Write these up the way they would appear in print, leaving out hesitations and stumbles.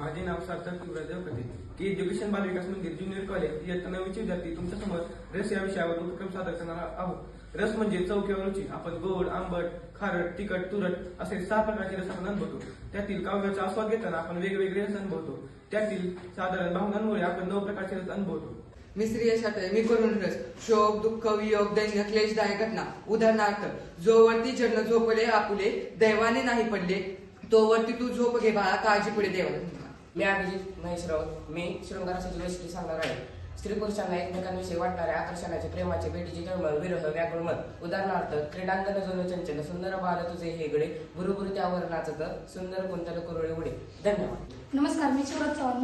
माझे नाव सार्थक युवराज देवकते की एज्युकेशन बालविकास मंदिर ज्युनियर कॉलेज इयत्ता 9वी विद्यार्थी तुमच्यासमोर रस या विषयावर उपक्रम सादर करणार आहोत। रस म्हणजे चव किंवा रुची। आपण गोड, आंबट, खारट, तिखट, तुरट असे 6 प्रकारचे रस आपण अनुभवतो। त्यातील काव्याचा आस्वाद घेताना आपण वेगवेगळे रस अनुभवतो। त्यातील साधारण भावनांमुळे आपण 9 प्रकारचे रस अनुभवतो। मिश्री यशात मी करून रस शोक दुःख वियोग दैन्य क्लेशदायक घटना। उदाहरणार्थ, जो वरती चढणं झोपले आपुले दैवाने नाही पडले, तो वरती तू झोप घे बाळा काळजी पुढे देवाला। मी अभिजित महेश राऊत मी शृंगाराची वैशिष्ट्ये सांगणार आहे। स्त्री पुरुषांना एकमेकांविषयी वाटणाऱ्या आकर्षणाचे प्रेमाचे भेटीची तळमळ विरह व्याकुळ मत। उदाहरणार्थ, क्रीडांगण जणू चंचल सुंदर बाल तुझे हे गडे बुरुबुरु त्यावर नाचत सुंदर कुंतल कुरळे उडे। धन्यवाद। नमस्कार, मी शिवराज चव्हाण।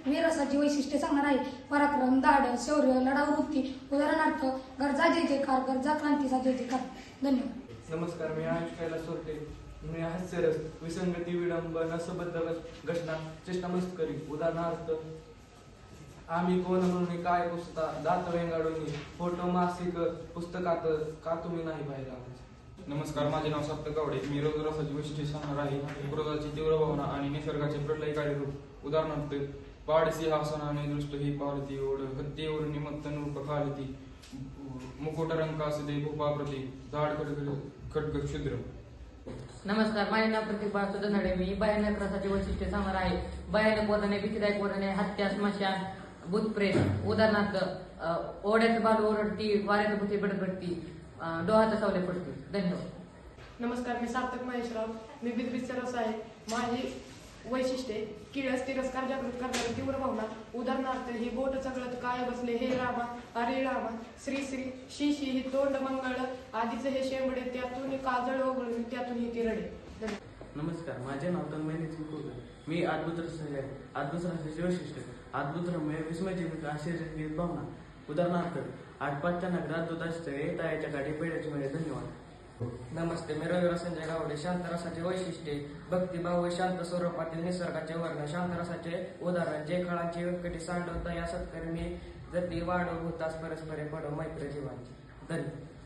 मी रसाची वैशिष्ट्ये सांगणार आहे। पराक्रम, धाडस, शौर्य, लढाऊ वृत्ती। उदाहरणार्थ, गरजा जय जयकार, गरजा क्रांतीचा जय जयकार। धन्यवाद। नमस्कार, मी आयुष कैलास सोरटे। मी हास्यरस, विसंगती, विडंबन, असंबद्ध घटना, चेष्टा मस्करी। उदाहरणार्थ, आम्ही कोण म्हणून काय पुसता दात वेंगाडून फोटो मासिक पुस्तकात का तुम्ही नाही पाहिला। नमस्कार, माझे नाव सार्थक गावडे। मी रोज रसाची वैशिष्ट्ये सांगणार आहे। क्रोधाची तीव्र भावना आणि निसर्गाचे प्रलयकारी रूप। उदाहरणार्थ, पाड सिंहासनाने दृष्ट ही पारती ओढ हत्तीवर निमत्त नृप खालती मुकुट रंग असते भूपाप्रती झाड खडग क्षुद्र। नमस्कार, माझे नाव प्रतीक बाळासुद्धा धडे। मी भयानक रसाची वैशिष्ट्ये सांगणार आहे। भयानक वदने, भीतीदायक वदने, हत्या, स्मशान, भूतप्रेत। उदाहरणार्थ, ओढ्याचं बाल ओरडती, वाऱ्याचं भूती बडबडती, डोहाचा सावले पडती। धन्यवाद। नमस्कार, मी सार्थक महेश राऊत। मी बिदबिदचा रस आहे। माझी वैशिष्ट्ये किळस तिरस्कार जागृत करणारी तीव्र भावना। उदाहरणार्थ, ही बोट चगळत काय बसले हे रामा अरे रामा श्री श्री शी शी ही तोंड मंगळ आधीच हे शेंबडे त्यातून काजळ ओघळून त्यातून ही तिरडे। नमस्कार, माझे नाव तन्मय नितीन कुलकर्णी। मी अद्भुत रस आहे। अद्भुत रसाची वैशिष्ट्ये अद्भुत रम्य विस्मयजनक आश्चर्यजनक भावना। उदाहरणार्थ, आठपाचच्या नगरात दूध असते तायाच्या गाडी पेढ्याची मिळे। धन्यवाद। नमस्ते, मी रविवार संजय गावडे। शांत रसाचे वैशिष्ट्ये भक्तिभाव व शांत स्वरूपातील निसर्गाचे वर्ण। शांत रसाचे उदाहरण, जे खळांची व्यक्ती सांडवता या सत्कर्मी जती वाढव होतास परस्परे पडो मैत्र जीवांची। धन्यवाद।